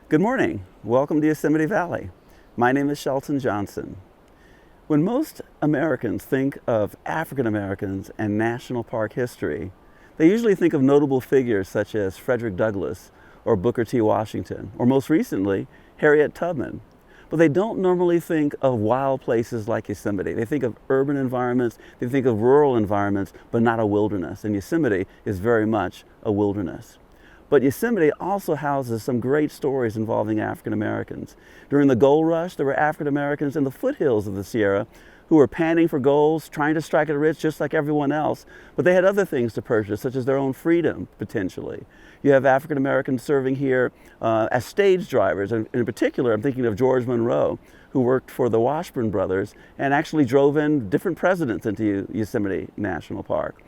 Good morning. Welcome to Yosemite Valley. My name is Shelton Johnson. When most Americans think of African Americans and national park history, they usually think of notable figures such as Frederick Douglass or Booker T. Washington, or most recently, Harriet Tubman. But they don't normally think of wild places like Yosemite. They think of urban environments, they think of rural environments, but not a wilderness. And Yosemite is very much a wilderness. But Yosemite also houses some great stories involving African Americans. During the gold rush, there were African Americans in the foothills of the Sierra who were panning for gold, trying to strike it rich just like everyone else, but they had other things to purchase, such as their own freedom, potentially. You have African Americans serving here as stage drivers, and in particular, I'm thinking of George Monroe, who worked for the Washburn brothers and actually drove in different presidents into Yosemite National Park.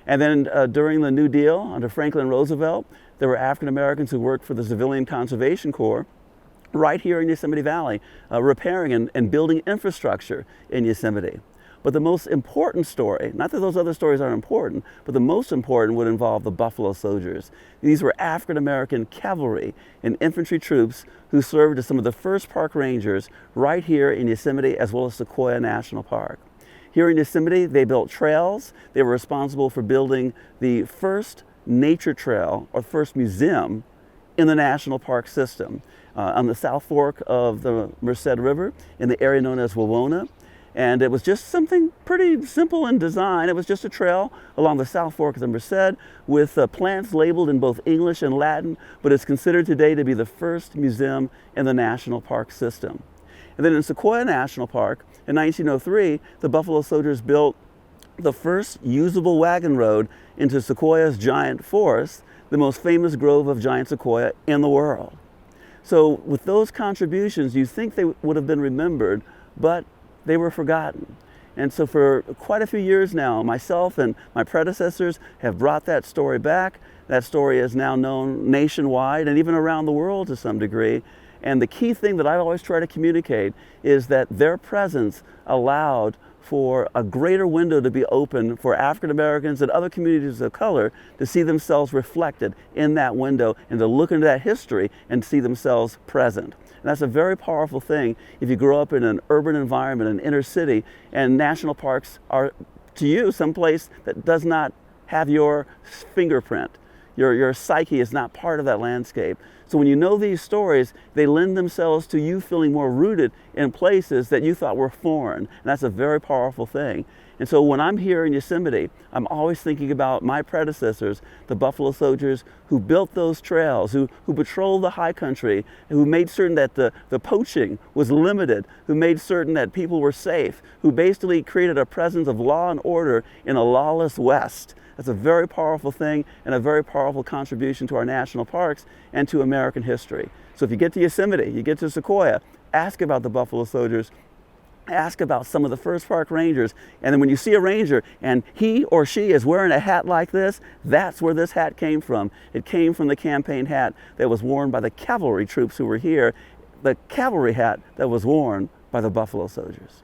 And then during the New Deal, under Franklin Roosevelt, there were African Americans who worked for the Civilian Conservation Corps right here in Yosemite Valley, repairing and building infrastructure in Yosemite. But the most important story, not that those other stories aren't important, but the most important would involve the Buffalo Soldiers. These were African American cavalry and infantry troops who served as some of the first park rangers right here in Yosemite as well as Sequoia National Park. Here in Yosemite, they built trails. They were responsible for building the first nature trail or first museum in the national park system on the South Fork of the Merced River in the area known as Wawona. And it was just something pretty simple in design. It was just a trail along the South Fork of the Merced with plants labeled in both English and Latin, but it's considered today to be the first museum in the national park system. And then in Sequoia National Park in 1903, the Buffalo Soldiers built the first usable wagon road into Sequoia's giant forest, the most famous grove of giant sequoia in the world. So with those contributions, you think they would have been remembered, but they were forgotten. And so for quite a few years now, myself and my predecessors have brought that story back. That story is now known nationwide and even around the world to some degree. And the key thing that I always try to communicate is that their presence allowed for a greater window to be open for African Americans and other communities of color to see themselves reflected in that window and to look into that history and see themselves present. And that's a very powerful thing if you grow up in an urban environment, an inner city, and national parks are, to you, someplace that does not have your fingerprint. Your psyche is not part of that landscape. So when you know these stories, they lend themselves to you feeling more rooted in places that you thought were foreign. And that's a very powerful thing. And so when I'm here in Yosemite, I'm always thinking about my predecessors, the Buffalo Soldiers who built those trails, who patrolled the high country, who made certain that the poaching was limited, who made certain that people were safe, who basically created a presence of law and order in a lawless West. That's a very powerful thing and a very powerful contribution to our national parks and to American history. So if you get to Yosemite, you get to Sequoia, ask about the Buffalo Soldiers, ask about some of the first park rangers, and then when you see a ranger and he or she is wearing a hat like this, that's where this hat came from. It came from the campaign hat that was worn by the cavalry troops who were here, the cavalry hat that was worn by the Buffalo Soldiers.